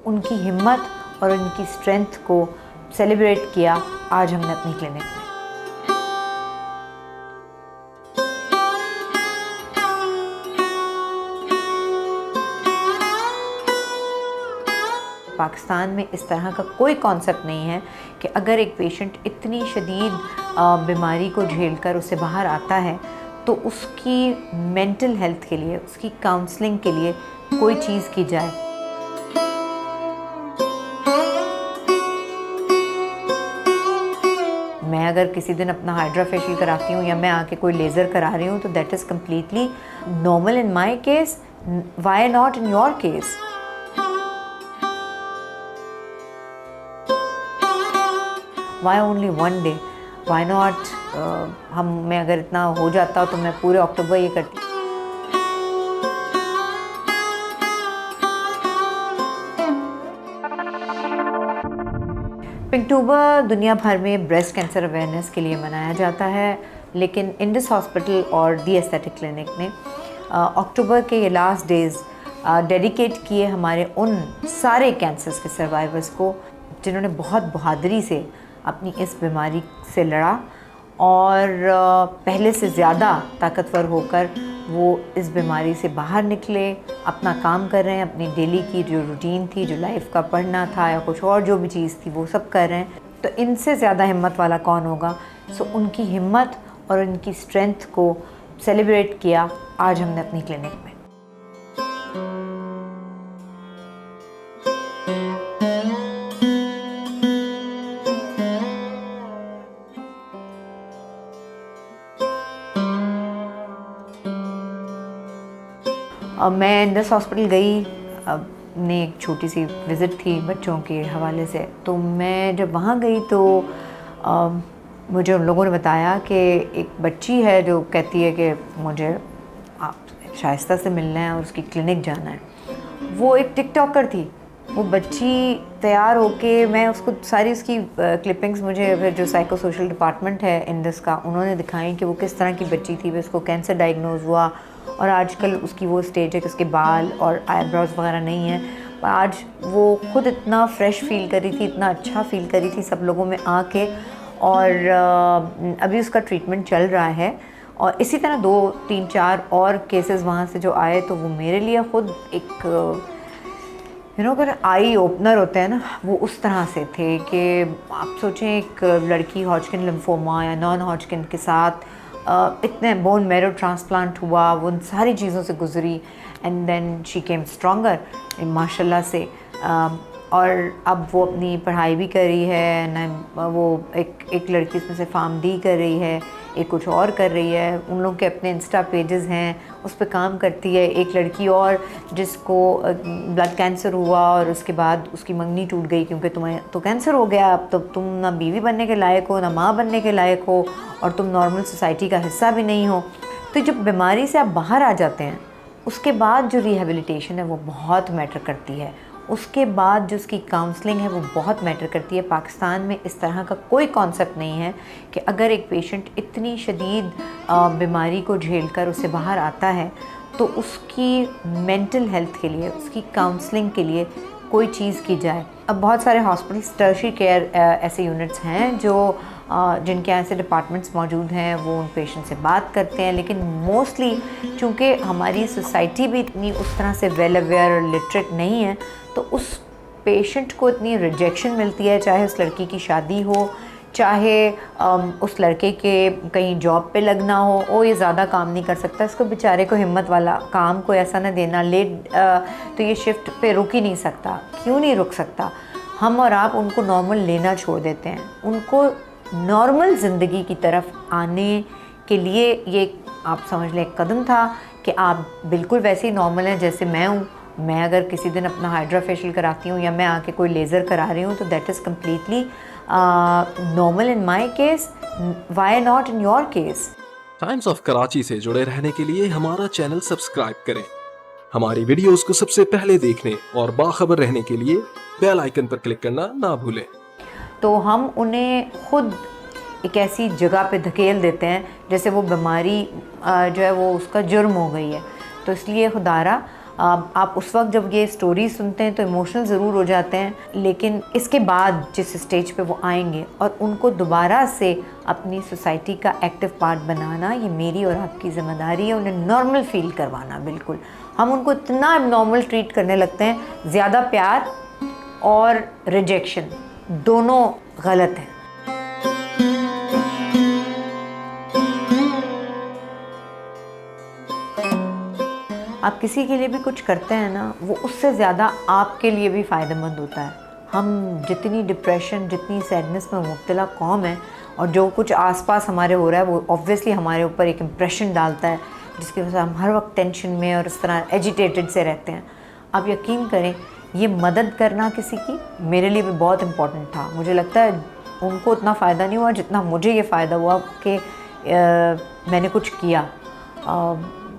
उनकी हिम्मत और उनकी स्ट्रेंथ को सेलिब्रेट किया आज हमने अपनी क्लिनिक में। पाकिस्तान में इस तरह का कोई कॉन्सेप्ट नहीं है कि अगर एक पेशेंट इतनी शदीद बीमारी को झेलकर उससे बाहर आता है तो उसकी मेंटल हेल्थ के लिए, उसकी काउंसलिंग के लिए कोई चीज़ की जाए। मैं अगर किसी दिन अपना हाइड्रा फेशियल कराती हूँ या मैं आके कोई लेज़र करा रही हूँ तो that is completely normal in my case, why not in your case. Why only one day? Why not? मैं अगर इतना हो जाता तो मैं पूरे अक्टूबर ये करती। पिंकटूबर दुनिया भर में ब्रेस्ट कैंसर अवेयरनेस के लिए मनाया जाता है, लेकिन इंडस हॉस्पिटल और दी एस्थेटिक क्लिनिक ने अक्टूबर के ये लास्ट डेज़ डेडिकेट किए हमारे उन सारे कैंसर्स के सर्वाइवर्स को जिन्होंने बहुत बहादुरी से अपनी इस बीमारी से लड़ा और पहले से ज़्यादा ताकतवर होकर वो इस बीमारी से बाहर निकले, अपना काम कर रहे हैं, अपनी डेली की जो रूटीन थी, जो लाइफ का पढ़ना था या कुछ और जो भी चीज़ थी वो सब कर रहे हैं। तो इनसे ज़्यादा हिम्मत वाला कौन होगा। सो उनकी हिम्मत और उनकी स्ट्रेंथ को सेलिब्रेट किया आज हमने अपनी क्लिनिक में। मैं इंडस हॉस्पिटल गई, ने एक छोटी सी विज़िट थी बच्चों के हवाले से। तो मैं जब वहाँ गई तो मुझे उन लोगों ने बताया कि एक बच्ची है जो कहती है कि मुझे आप शाइस्ता से मिलना है और उसकी क्लिनिक जाना है। वो एक टिकटॉकर थी। वो बच्ची तैयार होके, मैं उसको सारी उसकी क्लिपिंग्स मुझे फिर जो साइको सोशल डिपार्टमेंट है इंडस का, उन्होंने दिखाई कि वो किस तरह की बच्ची थी। उसको कैंसर डायग्नोज हुआ और आजकल उसकी वो स्टेज है कि उसके बाल और आईब्रोज वगैरह नहीं है। पर आज वो खुद इतना फ्रेश फील कर रही थी, इतना अच्छा फील कर रही थी सब लोगों में आके। और अभी उसका ट्रीटमेंट चल रहा है। और इसी तरह 2, 3, 4 और केसेस वहाँ से जो आए तो वो मेरे लिए ख़ुद एक अगर आई ओपनर होते हैं ना, वो उस तरह से थे कि आप सोचें एक लड़की हॉजकिन लिम्फोमा या नॉन हॉजकिन के साथ इतने बोन मैरो ट्रांसप्लांट हुआ, वो उन सारी चीज़ों से गुजरी and then she came stronger माशाल्लाह से। और अब वो अपनी पढ़ाई भी कर रही है न, वो एक लड़की उसमें से फार्मडी कर रही है, एक कुछ और कर रही है। उन लोगों के अपने इंस्टा पेजेस हैं, उस पर काम करती है। एक लड़की और जिसको ब्लड कैंसर हुआ और उसके बाद उसकी मंगनी टूट गई क्योंकि तुम्हें तो कैंसर हो गया, अब तो तुम ना बीवी बनने के लायक हो, ना माँ बनने के लायक हो और तुम नॉर्मल सोसाइटी का हिस्सा भी नहीं हो। तो जब बीमारी से आप बाहर आ जाते हैं उसके बाद जो रिहेबिलिटेशन है वो बहुत मैटर करती है। उसके बाद जो उसकी काउंसलिंग है वो बहुत मैटर करती है। पाकिस्तान में इस तरह का कोई कॉन्सेप्ट नहीं है कि अगर एक पेशेंट इतनी शदीद बीमारी को झेलकर उससे बाहर आता है तो उसकी मेंटल हेल्थ के लिए, उसकी काउंसलिंग के लिए कोई चीज़ की जाए। अब बहुत सारे हॉस्पिटल्स, टर्शरी केयर ऐसे यूनिट्स हैं जो जिनके ऐसे डिपार्टमेंट्स मौजूद हैं, वो उन पेशेंट से बात करते हैं। लेकिन मोस्टली चूँकि हमारी सोसाइटी भी इतनी उस तरह से वेल अवेयर और लिटरेट नहीं है तो उस पेशेंट को इतनी रिजेक्शन मिलती है, चाहे उस लड़की की शादी हो, चाहे उस लड़के के कहीं जॉब पे लगना हो, वो ये ज़्यादा काम नहीं कर सकता, इसको बेचारे को हिम्मत वाला काम कोई ऐसा ना देना, लेट तो ये शिफ्ट पे रुक ही नहीं सकता। क्यों नहीं रुक सकता? हम और आप उनको नॉर्मल लेना छोड़ देते हैं। उनको नॉर्मल ज़िंदगी की तरफ आने के लिए ये आप समझ लें एक कदम था कि आप बिल्कुल वैसे ही नॉर्मल हैं जैसे मैं हूँ। मैं अगर किसी दिन अपना हाइड्रा फेशियल कराती हूँ या मैं आके कोई लेज़र करा रही हूँ तो that is completely normal in my case, why not in your case. Times of Karachi से जुड़े रहने के लिए हमारा चैनल सब्सक्राइब करें। हमारी वीडियोस को सबसे पहले देखने और बाखबर रहने के लिए बेल आइकन पर क्लिक करना ना भूलें। तो हम उन्हें खुद एक ऐसी जगह पे धकेल देते हैं जैसे वो बीमारी जो है वो उसका जुर्म हो गई है। तो इसलिए खुदारा आप उस वक्त जब ये स्टोरी सुनते हैं तो इमोशनल ज़रूर हो जाते हैं, लेकिन इसके बाद जिस स्टेज पे वो आएंगे और उनको दोबारा से अपनी सोसाइटी का एक्टिव पार्ट बनाना, ये मेरी और आपकी ज़िम्मेदारी है, उन्हें नॉर्मल फील करवाना। बिल्कुल हम उनको इतना नॉर्मल ट्रीट करने लगते हैं, ज़्यादा प्यार और रिजेक्शन दोनों गलत हैं। आप किसी के लिए भी कुछ करते हैं ना, वो उससे ज़्यादा आपके लिए भी फ़ायदेमंद होता है। हम जितनी डिप्रेशन, जितनी सैडनेस में मुब्तला कौम है, और जो कुछ आसपास हमारे हो रहा है वो ऑब्वियसली हमारे ऊपर एक इम्प्रेशन डालता है, जिसकी वजह से हम हर वक्त टेंशन में और इस तरह एजिटेटेड से रहते हैं। आप यकीन करें, ये मदद करना किसी की मेरे लिए भी बहुत इम्पॉर्टेंट था। मुझे लगता है उनको उतना फ़ायदा नहीं हुआ जितना मुझे ये फ़ायदा हुआ कि मैंने कुछ किया,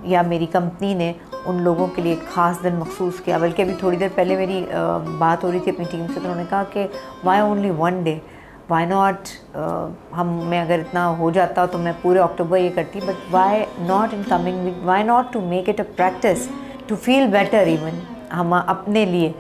या मेरी कंपनी ने उन लोगों के लिए एक ख़ास दिन मखसूस किया। बल्कि अभी थोड़ी देर पहले मेरी बात हो रही थी अपनी टीम से, तो उन्होंने कहा कि why only one day, why not, मैं अगर इतना हो जाता तो मैं पूरे अक्टूबर ये करती, but why not in coming week, why not to make it a practice to feel better even हम अपने लिए।